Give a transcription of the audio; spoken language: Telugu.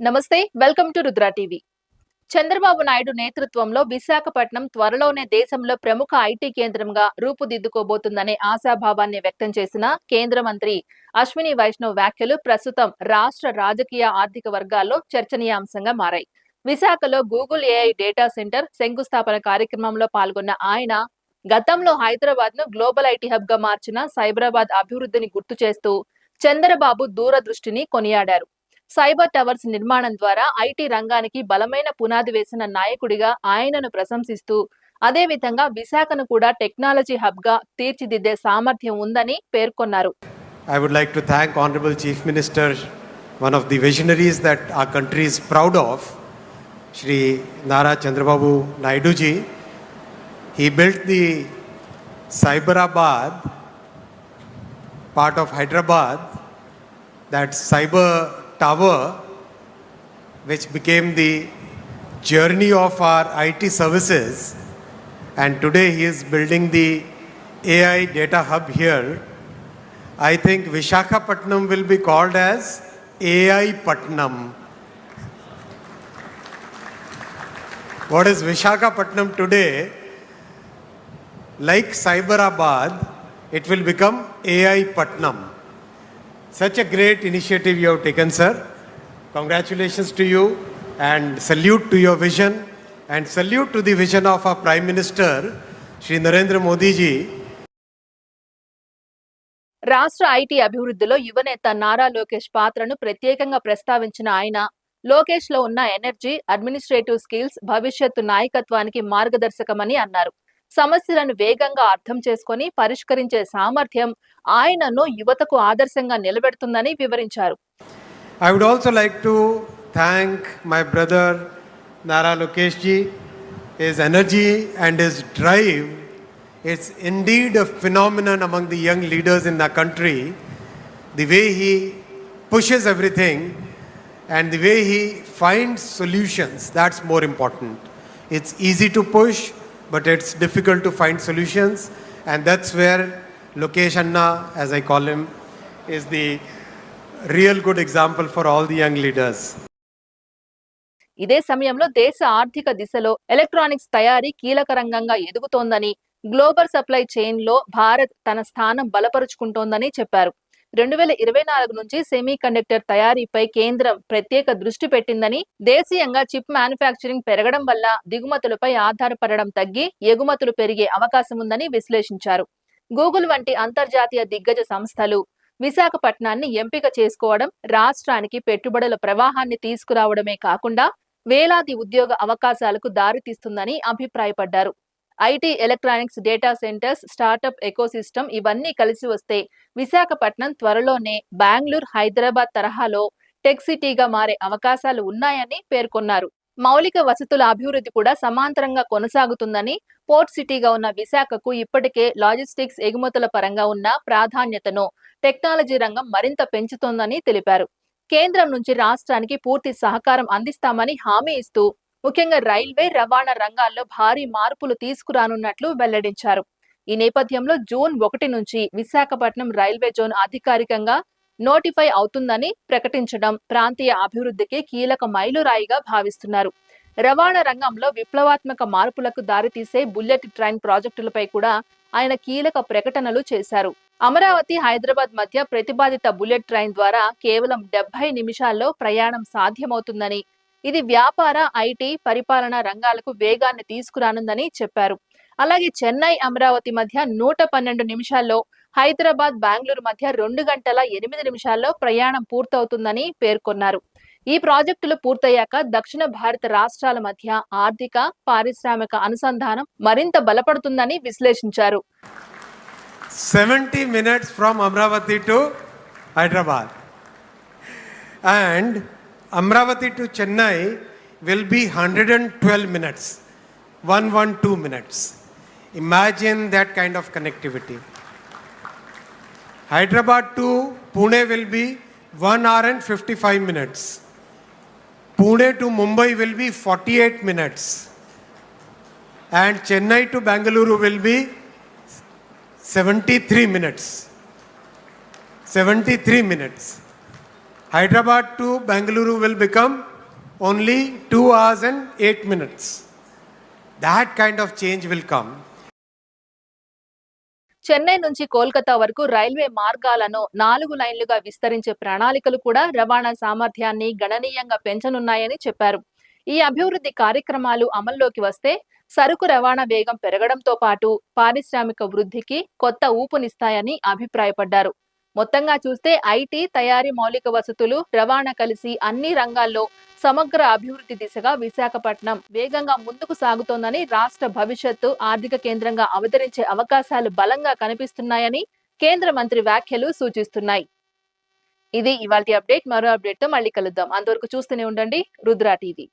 నమస్తే, welcome to Rudra TV. Chandrababu Naidu నేతృత్వంలో విశాఖపట్నం త్వరలోనే దేశంలో ప్రముఖ ఐటీ కేంద్రంగా రూపుదిద్దుకోబోతుందనే ఆశాభావాన్ని వ్యక్తం చేసిన కేంద్ర మంత్రి అశ్విని వైష్ణవ్ వ్యాఖ్యలు ప్రస్తుతం రాష్ట్ర రాజకీయ ఆర్థిక వర్గాల్లో చర్చనీయాంశంగా మారాయి. విశాఖలో గూగుల్ ఏఐ డేటా సెంటర్ శంకుస్థాపన కార్యక్రమంలో పాల్గొన్న ఆయన గతంలో హైదరాబాద్ ను గ్లోబల్ ఐటీ హబ్ గా మార్చిన సైబరాబాద్ అభివృద్ధిని గుర్తు చేస్తూ చంద్రబాబు దూరదృష్టిని కొనియాడారు. సైబర్ టవర్స్ నిర్మాణం ద్వారా ఐటీ రంగానికి బలమైన పునాది వేసిన నాయకుడిగా ఆయనను ప్రశంసిస్తూ అదేవిధంగా విశాఖను కూడా టెక్నాలజీ హబ్ గా తీర్చిదిద్దే సామర్థ్యం ఉందని పేర్కొన్నారు. I would like to thank Honorable Chief Minister, one of the visionaries that our country is proud of, Shri Nara Chandrababu Naidu ji. He built the Cyberabad, part of Hyderabad, that cyber tower, which became the journey of our IT services, and today he is building the AI data hub here. I think Visakhapatnam will be called as AI Patnam. What is Visakhapatnam today? Like Cyberabad, it will become AI Patnam. Such a great initiative you have taken, sir. Congratulations to you and salute to your vision and salute to the vision of our Prime Minister, Shri Narendra Modi ji. రాష్ట్ర ఐటీ అభివృద్ధిలో యువనేత నారా లోకేష్ పాత్రను ప్రత్యేకంగా ప్రస్తావించిన ఆయన లోకేష్ లో ఉన్న ఎనర్జీ, అడ్మినిస్ట్రేటివ్ స్కిల్స్ భవిష్యత్తు నాయకత్వానికి మార్గదర్శకమని అన్నారు. సమస్యలను వేగంగా అర్థం చేసుకొని పరిష్కరించే సామర్థ్యం ఆయనను యువతకు ఆదర్శంగా నిలబెడుతుందని వివరించారు. I would also like to thank my brother Nara Lokesh ji. His energy and his drive is indeed a phenomenon among the young leaders in our country. The way he pushes everything and the way he finds solutions, that's more important. It's easy to push, but it's difficult to find solutions, and that's where Lokesh Anna, as I call him, is the real good example for all the young leaders. ఇదే సమయంలో దేశ ఆర్థిక దిశలో ఎలక్ట్రానిక్స్ తయారీ కీలక రంగంగా ఎదుగుతోందని, గ్లోబల్ సప్లై చైన్ లో భారత్ తన స్థానం బలపరుచుకుంటోందని చెప్పారు. 2024 నుంచి సెమీ కండక్టర్ తయారీపై కేంద్రం ప్రత్యేక దృష్టి పెట్టిందని, దేశీయంగా చిప్ మ్యానుఫ్యాక్చరింగ్ పెరగడం వల్ల దిగుమతులపై ఆధారపడడం తగ్గి ఎగుమతులు పెరిగే అవకాశం ఉందని విశ్లేషించారు. గూగుల్ వంటి అంతర్జాతీయ దిగ్గజ సంస్థలు విశాఖపట్నాన్ని ఎంపిక చేసుకోవడం రాష్ట్రానికి పెట్టుబడుల ప్రవాహాన్ని తీసుకురావడమే కాకుండా వేలాది ఉద్యోగ అవకాశాలకు దారితీస్తుందని అభిప్రాయపడ్డారు. IT, electronics, data centres, startup ecosystem ఇవన్నీ కలిసి వస్తే విశాఖపట్నం త్వరలోనే బెంగళూరు, హైదరాబాద్ తరహాలో టెక్ సిటీగా మారే అవకాశాలు ఉన్నాయని పేర్కొన్నారు. మౌలిక వసతుల అభివృద్ధి కూడా సమాంతరంగా కొనసాగుతుందని, పోర్ట్ సిటీగా ఉన్న విశాఖకు ఇప్పటికే లాజిస్టిక్స్, ఎగుమతుల పరంగా ఉన్న ప్రాధాన్యతను టెక్నాలజీ రంగం మరింత పెంచుతోందని తెలిపారు. కేంద్రం నుంచి రాష్ట్రానికి పూర్తి సహకారం అందిస్తామని హామీ ఇస్తూ ముఖ్యంగా రైల్వే, రవాణా రంగాల్లో భారీ మార్పులు తీసుకురానున్నట్లు వెల్లడించారు. ఈ నేపథ్యంలో జూన్ 1 నుంచి విశాఖపట్నం రైల్వే జోన్ అధికారికంగా నోటిఫై అవుతుందని ప్రకటించడం ప్రాంతీయ అభివృద్ధికి కీలక మైలురాయిగా భావిస్తున్నారు. రవాణా రంగంలో విప్లవాత్మక మార్పులకు దారితీసే బుల్లెట్ ట్రైన్ ప్రాజెక్టులపై కూడా ఆయన కీలక ప్రకటనలు చేశారు. అమరావతి, హైదరాబాద్ మధ్య ప్రతిపాదిత బుల్లెట్ ట్రైన్ ద్వారా కేవలం 70 నిమిషాల్లో ప్రయాణం సాధ్యమవుతుందని, ఇది వ్యాపార, ఐటీ, పరిపాలనా రంగాలకు వేగాన్ని తీసుకురానుందని చెప్పారు. అలాగే చెన్నై, అమరావతి మధ్య 112 నిమిషాల్లో, హైదరాబాద్, బెంగళూరు మధ్య 2 గంటల 8 నిమిషాల్లో ప్రయాణం పూర్తవుతుందని పేర్కొన్నారు. ఈ ప్రాజెక్టులు పూర్తయ్యాక దక్షిణ భారత రాష్ట్రాల మధ్య ఆర్థిక, పారిశ్రామిక అనుసంధానం మరింత బలపడుతుందని విశ్లేషించారు. 70 minutes from Amravati to Hyderabad, and Amravati to Chennai will be 112 minutes, 112 minutes. Imagine that kind of connectivity. Hyderabad to Pune will be 1 hour and 55 minutes. Pune to Mumbai will be 48 minutes. And Chennai to Bengaluru will be 73 minutes. 73 minutes. Hyderabad to Bengaluru will become only 2 hours and 8 minutes. That kind of change will come. Chennai నుంచి కోల్కతా వరకు రైల్వే మార్గాలను 4 లైన్లుగా విస్తరించే ప్రణాళికలు కూడా రవాణా సామర్థ్యాన్ని గణనీయంగా పెంచనున్నాయని చెప్పారు. ఈ అభివృద్ధి కార్యక్రమాలు అమల్లోకి వస్తే సరుకు రవాణా వేగం పెరగడంతో పాటు పారిశ్రామిక వృద్ధికి కొత్త ఊపునిస్తాయని అభిప్రాయపడ్డారు. మొత్తంగా చూస్తే ఐటీ, తయారీ, మౌలిక వసతులు, రవాణా కలిసి అన్ని రంగాల్లో సమగ్ర అభివృద్ధి దిశగా విశాఖపట్నం వేగంగా ముందుకు సాగుతోందని, రాష్ట్ర భవిష్యత్తు ఆర్థిక కేంద్రంగా అవతరించే అవకాశాలు బలంగా కనిపిస్తున్నాయని కేంద్ర మంత్రి వ్యాఖ్యలు సూచిస్తున్నాయి. ఇది ఇవాల్టి అప్డేట్. మరో అప్డేట్ తో మళ్ళీ కలుద్దాం. అంతవరకు చూస్తూనే ఉండండి రుద్ర టీవీ.